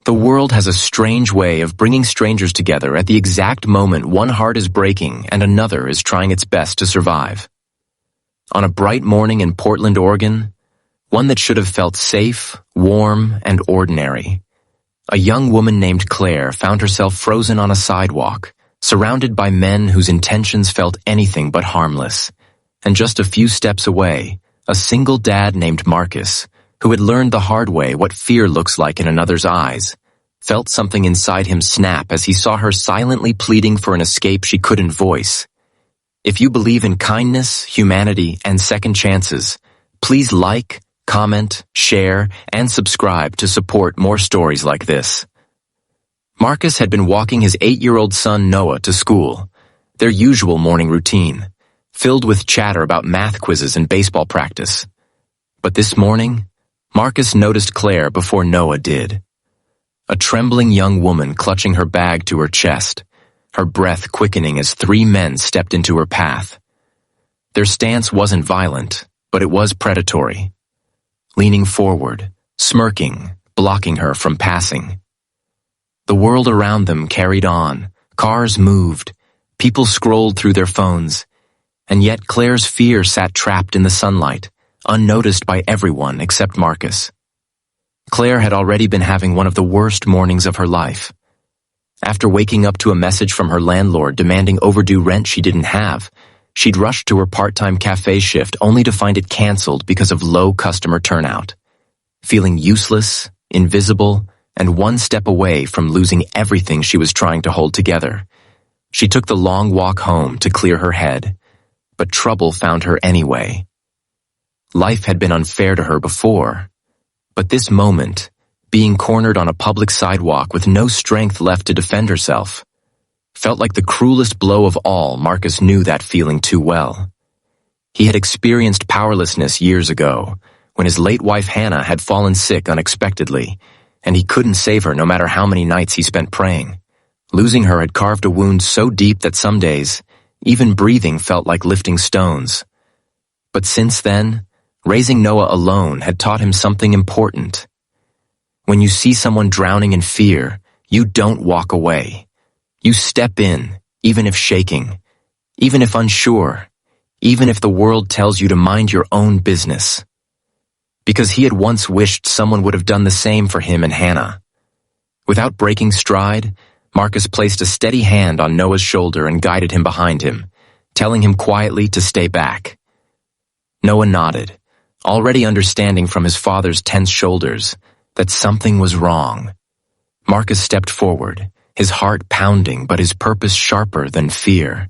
The world has a strange way of bringing strangers together at the exact moment one heart is breaking and another is trying its best to survive. On a bright morning in Portland, Oregon, one that should have felt safe, warm, and ordinary, a young woman named Claire found herself frozen on a sidewalk, surrounded by men whose intentions felt anything but harmless. And just a few steps away, a single dad named Marcus, who had learned the hard way what fear looks like in another's eyes, felt something inside him snap as he saw her silently pleading for an escape she couldn't voice. If you believe in kindness, humanity, and second chances, please like, comment, share, and subscribe to support more stories like this. Marcus had been walking his 8-year-old son Noah to school, their usual morning routine, filled with chatter about math quizzes and baseball practice. But this morning, Marcus noticed Claire before Noah did. A trembling young woman clutching her bag to her chest, her breath quickening as 3 men stepped into her path. Their stance wasn't violent, but it was predatory. Leaning forward, smirking, blocking her from passing. The world around them carried on, cars moved, people scrolled through their phones, and yet Claire's fear sat trapped in the sunlight, unnoticed by everyone except Marcus. Claire had already been having one of the worst mornings of her life. After waking up to a message from her landlord demanding overdue rent she didn't have, she'd rushed to her part-time café shift only to find it canceled because of low customer turnout. Feeling useless, invisible, and one step away from losing everything she was trying to hold together, she took the long walk home to clear her head, but trouble found her anyway. Life had been unfair to her before, but this moment, being cornered on a public sidewalk with no strength left to defend herself, felt like the cruelest blow of all. Marcus knew that feeling too well. He had experienced powerlessness years ago, when his late wife Hannah had fallen sick unexpectedly, and he couldn't save her no matter how many nights he spent praying. Losing her had carved a wound so deep that some days, even breathing felt like lifting stones. But since then, raising Noah alone had taught him something important. When you see someone drowning in fear, you don't walk away. You step in, even if shaking, even if unsure, even if the world tells you to mind your own business. Because he had once wished someone would have done the same for him and Hannah. Without breaking stride, Marcus placed a steady hand on Noah's shoulder and guided him behind him, telling him quietly to stay back. Noah nodded, already understanding from his father's tense shoulders that something was wrong. Marcus stepped forward, his heart pounding but his purpose sharper than fear.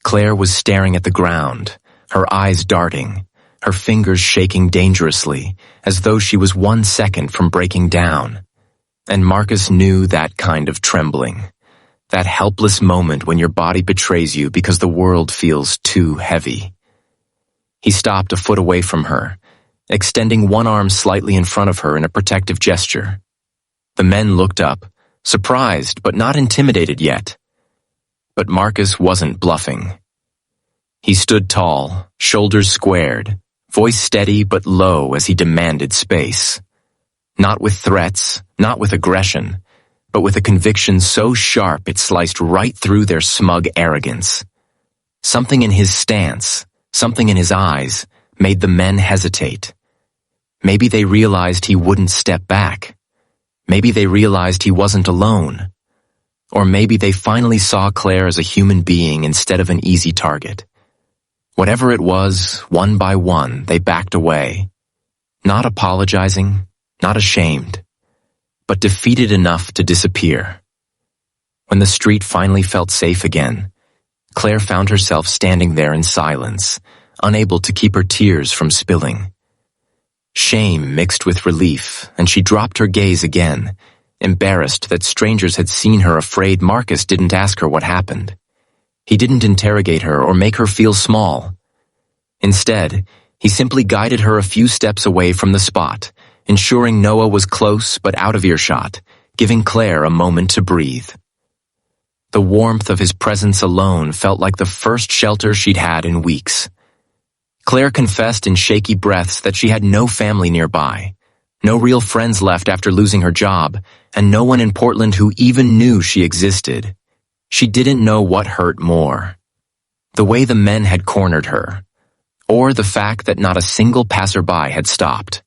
Claire was staring at the ground, her eyes darting, her fingers shaking dangerously, as though she was 1 second from breaking down. And Marcus knew that kind of trembling, that helpless moment when your body betrays you because the world feels too heavy. He stopped a foot away from her, extending one arm slightly in front of her in a protective gesture. The men looked up, surprised but not intimidated yet. But Marcus wasn't bluffing. He stood tall, shoulders squared, voice steady but low as he demanded space. Not with threats, not with aggression, but with a conviction so sharp it sliced right through their smug arrogance. Something in his stance, something in his eyes, made the men hesitate. Maybe they realized he wouldn't step back. Maybe they realized he wasn't alone. Or maybe they finally saw Claire as a human being instead of an easy target. Whatever it was, one by one, they backed away. Not apologizing, not ashamed, but defeated enough to disappear. When the street finally felt safe again, Claire found herself standing there in silence, unable to keep her tears from spilling. Shame mixed with relief, and she dropped her gaze again, embarrassed that strangers had seen her, afraid Marcus didn't ask her what happened. He didn't interrogate her or make her feel small. Instead, he simply guided her a few steps away from the spot, ensuring Noah was close but out of earshot, giving Claire a moment to breathe. The warmth of his presence alone felt like the first shelter she'd had in weeks. Claire confessed in shaky breaths that she had no family nearby, no real friends left after losing her job, and no one in Portland who even knew she existed. She didn't know what hurt more: the way the men had cornered her, or the fact that not a single passerby had stopped.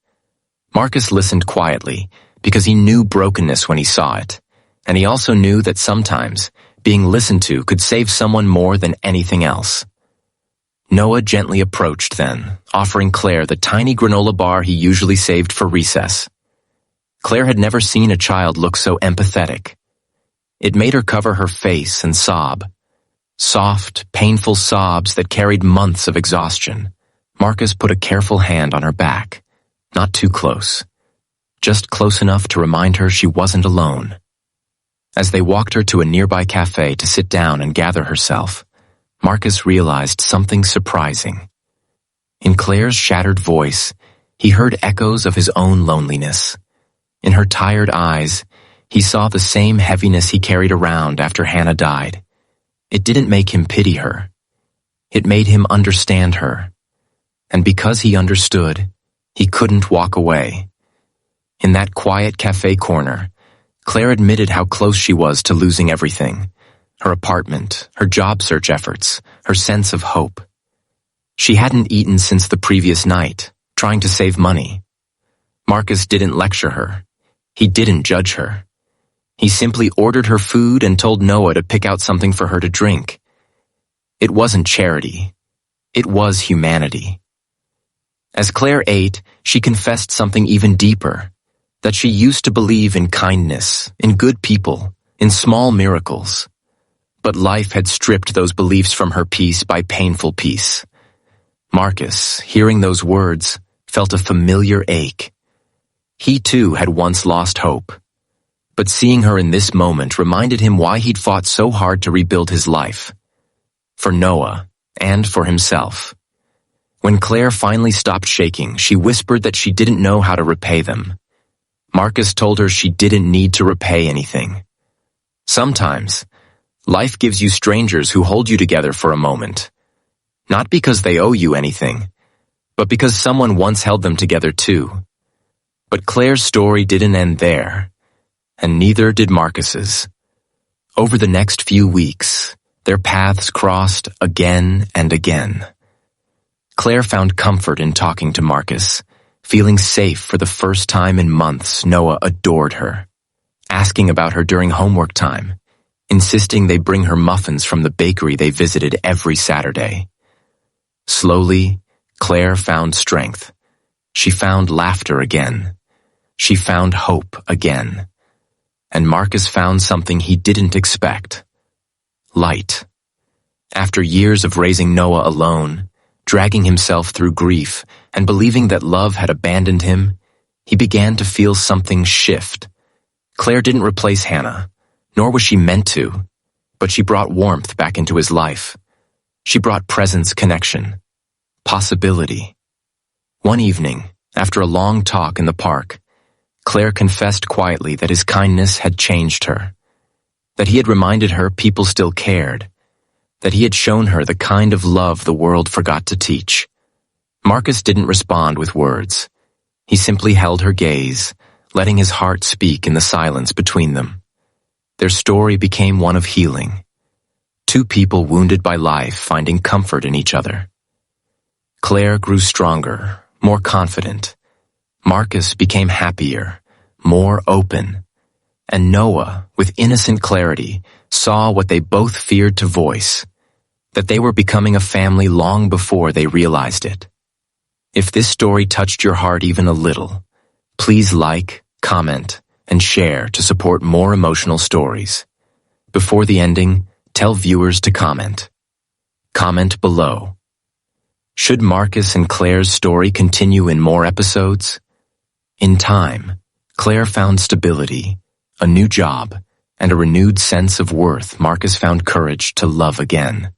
Marcus listened quietly because he knew brokenness when he saw it, and he also knew that sometimes being listened to could save someone more than anything else. Noah gently approached then, offering Claire the tiny granola bar he usually saved for recess. Claire had never seen a child look so empathetic. It made her cover her face and sob. Soft, painful sobs that carried months of exhaustion. Marcus put a careful hand on her back, not too close, just close enough to remind her she wasn't alone. As they walked her to a nearby café to sit down and gather herself, Marcus realized something surprising. In Claire's shattered voice, he heard echoes of his own loneliness. In her tired eyes, he saw the same heaviness he carried around after Hannah died. It didn't make him pity her. It made him understand her. And because he understood, he couldn't walk away. In that quiet cafe corner, Claire admitted how close she was to losing everything: her apartment, her job search efforts, her sense of hope. She hadn't eaten since the previous night, trying to save money. Marcus didn't lecture her. He didn't judge her. He simply ordered her food and told Noah to pick out something for her to drink. It wasn't charity. It was humanity. As Claire ate, she confessed something even deeper: that she used to believe in kindness, in good people, in small miracles. But life had stripped those beliefs from her piece by painful piece. Marcus, hearing those words, felt a familiar ache. He too had once lost hope. But seeing her in this moment reminded him why he'd fought so hard to rebuild his life. For Noah, and for himself. When Claire finally stopped shaking, she whispered that she didn't know how to repay them. Marcus told her she didn't need to repay anything. Sometimes, life gives you strangers who hold you together for a moment. Not because they owe you anything, but because someone once held them together too. But Claire's story didn't end there, and neither did Marcus's. Over the next few weeks, their paths crossed again and again. Claire found comfort in talking to Marcus. Feeling safe for the first time in months, Noah adored her, asking about her during homework time, insisting they bring her muffins from the bakery they visited every Saturday. Slowly, Claire found strength. She found laughter again. She found hope again. And Marcus found something he didn't expect: light. After years of raising Noah alone, dragging himself through grief, and believing that love had abandoned him, he began to feel something shift. Claire didn't replace Hannah, nor was she meant to, but she brought warmth back into his life. She brought presence, connection, possibility. One evening, after a long talk in the park, Claire confessed quietly that his kindness had changed her, that he had reminded her people still cared, that he had shown her the kind of love the world forgot to teach. Marcus didn't respond with words. He simply held her gaze, letting his heart speak in the silence between them. Their story became one of healing. Two people wounded by life finding comfort in each other. Claire grew stronger, more confident. Marcus became happier, more open. And Noah, with innocent clarity, saw what they both feared to voice: that they were becoming a family long before they realized it. If this story touched your heart even a little, please like, comment, and share to support more emotional stories. Before the ending, tell viewers to comment. Comment below. Should Marcus and Claire's story continue in more episodes? In time, Claire found stability, a new job, and a renewed sense of worth. Marcus found courage to love again.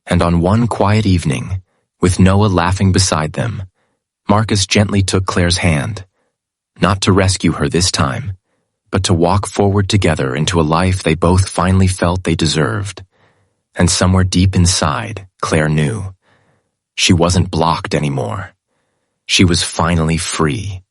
And on one quiet evening, with Noah laughing beside them, Marcus gently took Claire's hand, not to rescue her this time, but to walk forward together into a life they both finally felt they deserved. And somewhere deep inside, Claire knew. She wasn't blocked anymore. She was finally free.